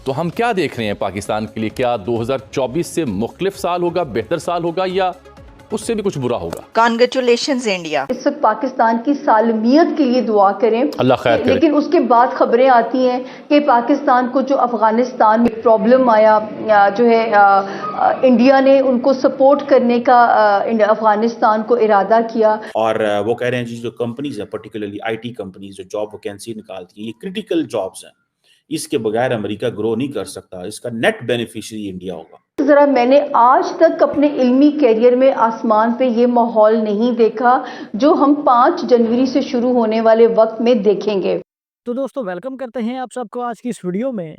तो हम क्या देख रहे हैं पाकिस्तान के लिए? क्या 2024 से मुख्तलिफ साल होगा, बेहतर साल होगा, या उससे भी कुछ बुरा होगा? Congratulations India. इस वक्त पाकिस्तान की सालमियत के लिए दुआ करें, अल्लाह खैर करे। लेकिन उसके बाद खबरें आती हैं कि पाकिस्तान को जो अफगानिस्तान में प्रॉब्लम आया, जो है इंडिया ने उनको सपोर्ट करने का अफगानिस्तान को इरादा किया। और वो कह रहे हैं जी जो कंपनीज हैं, पर्टिकुलरली आईटी कंपनीज जो जॉब वैकेंसी निकालती हैं, ये क्रिटिकल जॉब्स हैं, इसके बगैर अमेरिका ग्रो नहीं कर सकता, इसका नेट बेनिफिशियरी इंडिया होगा। जरा मैंने आज तक अपने इल्मी कैरियर में आसमान पे ये माहौल नहीं देखा जो हम 5 जनवरी से शुरू होने वाले वक्त में देखेंगे। तो दोस्तों वेलकम करते हैं आप सबको आज की इस वीडियो में।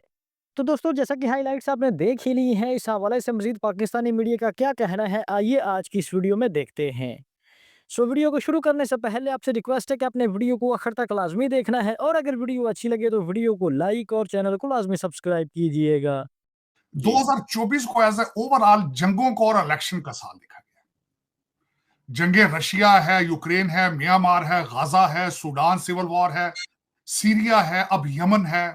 तो दोस्तों जैसा कि हाइलाइट्स आपने देख ही ली हैं, इस हवाले से मजीद पाकिस्तानी मीडिया का क्या कहना है, आइए आज की इस वीडियो में देखते हैं। सो वीडियो को शुरू करने से पहले आपसे रिक्वेस्ट है कि आपने वीडियो को आखिर तक लाजमी देखना है, और अगर वीडियो अच्छी लगे तो वीडियो को लाइक और चैनल को लाजमी सब्सक्राइब कीजिएगा। 2024 को एज ए ओवरऑल जंगों को और इलेक्शन का साल देखा गया। जंगे रशिया है, यूक्रेन है, म्यांमार है, गाजा है, सूडान सिविल वॉर है, सीरिया है, अब यमन है,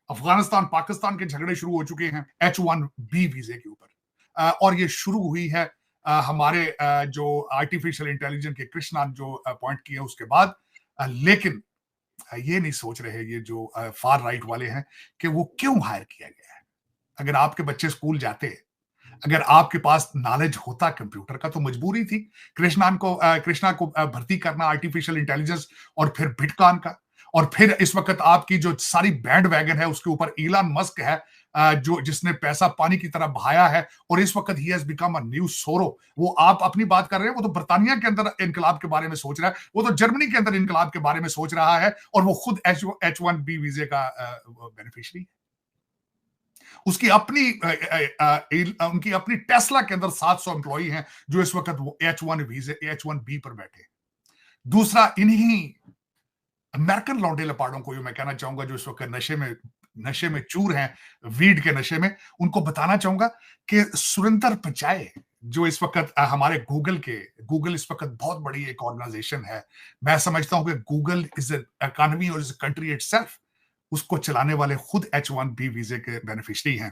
अफगानिस्तान पाकिस्तान के झगड़े शुरू हो चुके हैं H1B वीजे के ऊपर, और ये शुरू हुई है हमारे जो आर्टिफिशियल इंटेलिजेंस के कृष्णा जो पॉइंट किए उसके बाद। लेकिन ये नहीं सोच रहे ये जो फार राइट वाले हैं कि वो क्यों हायर किया गया है। अगर आपके बच्चे स्कूल जाते, अगर आपके पास नॉलेज होता कंप्यूटर का, तो मजबूरी थी कृष्णा को भर्ती करना आर्टिफिशियल इंटेलिजेंस और फिर बिटकॉइन का, और फिर इस वक्त आपकी जो सारी बैंड वैगन है उसके ऊपर इलॉन मस्क है, जो जिसने पैसा पानी की तरह बहाया है, और इस वक्त he has become a new सोरो। वो आप अपनी बात कर रहे हैं, वो तो बर्तानिया के अंदर इनकलाब के बारे में सोच रहा है, वो तो जर्मनी के अंदर इनकलाब के बारे में सोच रहा है, और वो खुद H1B वीजे का बेनिफिशियरी है। उसकी अपनी उनकी अपनी टेस्ला के अंदर 700 एम्प्लॉई हैं जो इस वक्त वो H1B पर बैठे। दूसरा, इन्हीं अमेरिकन लौंडे लपाड़ों को मैं कहना चाहूंगा जो इस वक्त नशे में चूर हैं, वीड के नशे में, उनको बताना चाहूंगा कि सुरेंद्र पिचाई जो इस वक्त हमारे गूगल इस वक्त बहुत बड़ी एक ऑर्गेनाइजेशन है। मैं समझता हूं कि गूगल इज इकोनॉमी और इज कंट्री इटसेल्फ। उसको चलाने वाले खुद H1B वीजे के बेनिफिशियरी हैं।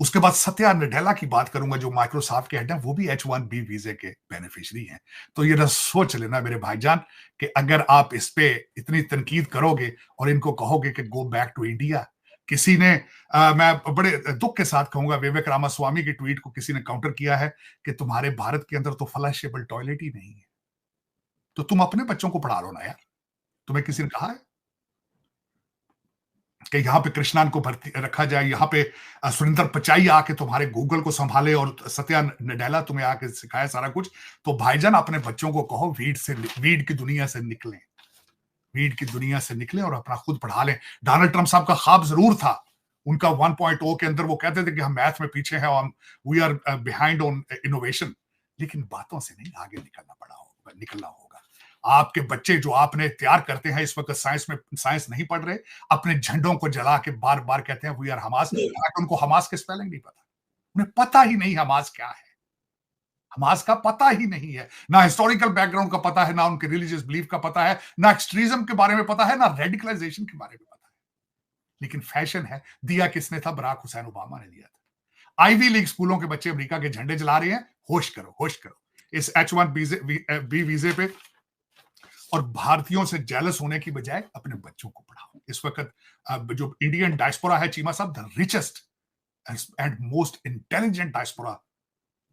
उसके बाद सत्या नडेला की बात करूंगा जो माइक्रोसॉफ्ट के हेड हैं, वो भी H1B वीजे के बेनिफिशियरी हैं। तो ये ना सोच लेना मेरे भाईजान कि अगर आप इस पे इतनी तनकीद करोगे और इनको कहोगे कि गो बैक टू इंडिया, किसी ने मैं बड़े दुख के साथ कहूंगा विवेक रामास्वामी की ट्वीट को किसी ने काउंटर किया है कि तुम्हारे भारत के अंदर तो फ्लशेबल टॉयलेट ही नहीं है, तो तुम अपने बच्चों को पढ़ा लो ना यार। तुम्हें किसी ने कहा है कि यहाँ पे कृष्णान को भर्ती रखा जाए, यहाँ पे सुरेंद्र पिचाई आके तुम्हारे गूगल को संभाले और सत्या नडेला तुम्हें आके सिखाए सारा कुछ? तो भाईजान अपने बच्चों को कहो वीड की दुनिया से निकलें, वीड की दुनिया से निकलें और अपना खुद पढ़ा लें। डोनाल्ड ट्रंप साहब का ख्वाब जरूर था, उनका 1.0 के अंदर वो कहते थे कि हम मैथ में पीछे हैं और we are behind on innovation, लेकिन बातों से नहीं आगे निकलना होगा। आपके बच्चे जो आपने तैयार करते हैं इस वक्त साइंस नहीं पढ़ रहे, अपने झंडों को जला के बार बार कहते हैं वी आर हमास। उनको हमास के स्पेलिंग नहीं पता, उन्हें पता ही नहीं हमास क्या है, हमास का पता ही नहीं है, ना हिस्टोरिकल बैकग्राउंड का पता है, ना उनके रिलीजियस बिलीफ का पता है, ना एक्सट्रीज्म के बारे में पता है, ना रेडिकलाइजेशन के बारे में पता है। लेकिन फैशन है, दिया किसने था? बराक हुसैन ओबामा ने दिया था। आईवी लीग स्कूलों के बच्चे अमेरिका के झंडे जला रहे हैं। होश करो इस H1B वीजे पे, और भारतीयों से जेलस होने की बजाय अपने बच्चों को पढ़ाओ। इस वक्त जो इंडियन डायस्पोरा है चीमा साहब, the richest and most intelligent diaspora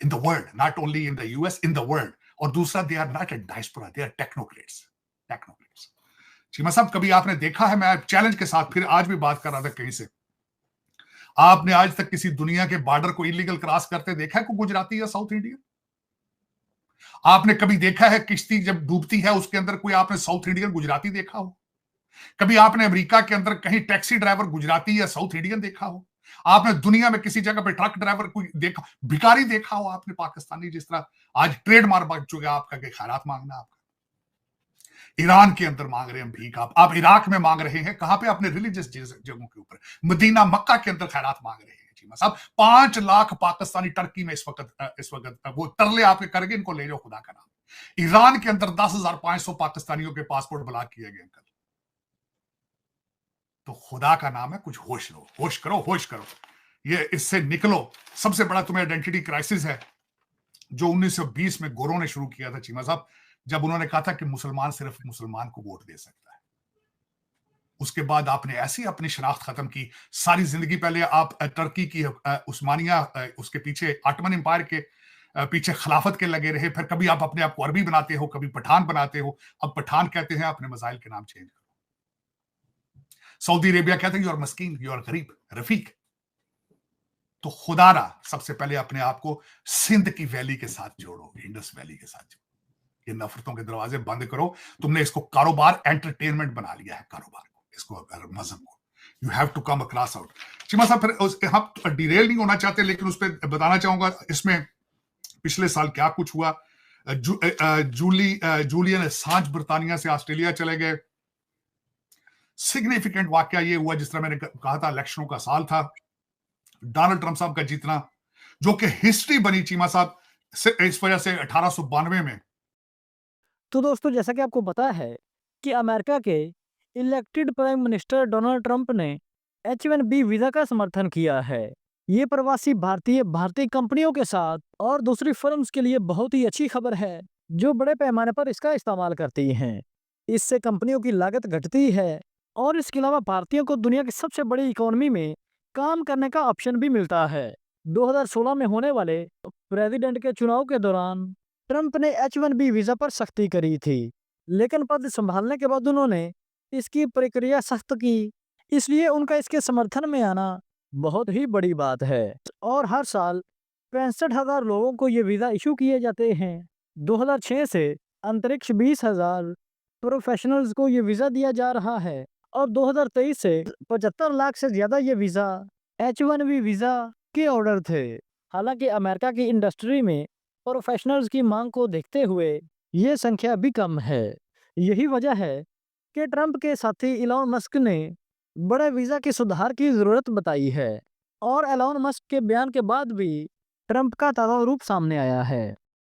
in the world, not only in the US, in the world. और दूसरा, they are not a diaspora, they are technocrats. Cheema साहब, कभी आपने देखा है, मैं चैलेंज के साथ फिर आज भी बात कर रहा था कहीं से, आपने आज तक किसी दुनिया के बॉर्डर को इलीगल क्रॉस करते देखा है कोई गुजराती या साउथ इंडियन? आपने कभी देखा है किश्ती जब डूबती है उसके अंदर कोई आपने साउथ इंडियन गुजराती देखा हो? कभी आपने अमेरिका के अंदर कहीं टैक्सी ड्राइवर गुजराती या साउथ इंडियन देखा हो? आपने दुनिया में किसी जगह पे ट्रक ड्राइवर कोई देखा, भिखारी देखा हो आपने पाकिस्तानी? जिस तरह आज ट्रेडमार्क बन चुका है आपका कि खैरात मांगना, आपका ईरान के अंदर मांग रहे हैं भीख, आप इराक में मांग रहे हैं, कहां पे? अपने रिलीजियस जगहों के ऊपर, मदीना मक्का के अंदर खैरात मांग रहे हैं। साहब 5 लाख पाकिस्तानी टर्की में इस वक्त वो तरले आपके करके इनको ले जाओ खुदा का नाम। ईरान के अंदर 10,500 पाकिस्तानियों के पासपोर्ट ब्लॉक किए गए। तो खुदा का नाम है कुछ होश लो, होश करो, होश करो, ये इससे निकलो। सबसे बड़ा तुम्हें आइडेंटिटी क्राइसिस है जो 1920 में गोरों ने शुरू किया था चीमा साहब, जब उन्होंने कहा था कि मुसलमान सिर्फ मुसलमान को वोट दे सकता है। उसके बाद आपने ऐसी अपनी शनाख्त खत्म की। सारी जिंदगी पहले आप टर्की की उस्मानिया उसके पीछे ऑटोमन एम्पायर के पीछे खिलाफत के लगे रहे, फिर कभी आप अपने आप को अरबी बनाते हो, कभी पठान बनाते हो। अब पठान कहते हैं, अपने मसाइल के नाम चेंज करो। सऊदी अरेबिया कहते हैं यू आर मस्कीन, यू आर गरीब रफीक। तो खुदारा सबसे पहले अपने आप को सिंध की वैली के साथ जोड़ो, इंडस वैली के साथ जोड़ो। ये नफरतों के दरवाजे बंद करो। तुमने इसको कारोबार एंटरटेनमेंट बना लिया है, कारोबार को, इसको मजहब को। You have to come across out. Cheema साहब फिर हम डिरेल नहीं होना चाहते, लेकिन उस पर बताना चाहूंगा इसमें पिछले साल क्या कुछ हुआ। जूलियन असांज बर्तानिया से ऑस्ट्रेलिया चले गए। सिग्निफिकेंट वाकया ये हुआ, जिस तरह मैंने कहा था इलेक्शनों का साल था, डोनाल्ड ट्रंप साहब का जीतना, जो कि हिस्ट्री बनी चीमा साहब इस वजह से 1892 में। तो दोस्तों जैसा कि आपको पता है कि अमेरिका के elected prime minister Donald Trump ने H1B वीजा का समर्थन किया है। ये प्रवासी भारतीय कंपनियों के साथ और दूसरी फर्म्स के लिए बहुत ही अच्छी खबर है, जो बड़े पैमाने पर इसका इस्तेमाल करती हैं। इससे कंपनियों की लागत घटती है और इसके अलावा भारतीयों को दुनिया की सबसे बड़ी इकोनॉमी में काम करने का ऑप्शन भी मिलता है। 2016 में होने वाले प्रेसिडेंट के चुनाव के दौरान ट्रंप ने H1B वीजा पर सख्ती करी थी, लेकिन पद संभालने के बाद उन्होंने इसकी प्रक्रिया सख्त की, इसलिए उनका इसके समर्थन में आना बहुत ही बड़ी बात है। और हर साल 65,000 लोगों को ये वीज़ा इशू किए जाते हैं। 2006 से अंतरिक्ष 20,000 प्रोफेशनल्स को ये वीज़ा दिया जा रहा है और 2023 से 75 लाख से ज़्यादा ये वीज़ा H1B वीज़ा के ऑर्डर थे। हालांकि अमेरिका की इंडस्ट्री में प्रोफेशनल्स की मांग को देखते हुए ये संख्या भी कम है। यही वजह है कि ट्रंप के साथी इलॉन मस्क ने बड़े वीज़ा के सुधार की ज़रूरत बताई है और एलॉन मस्क के बयान के बाद भी ट्रंप का ताज़ा रूप सामने आया है।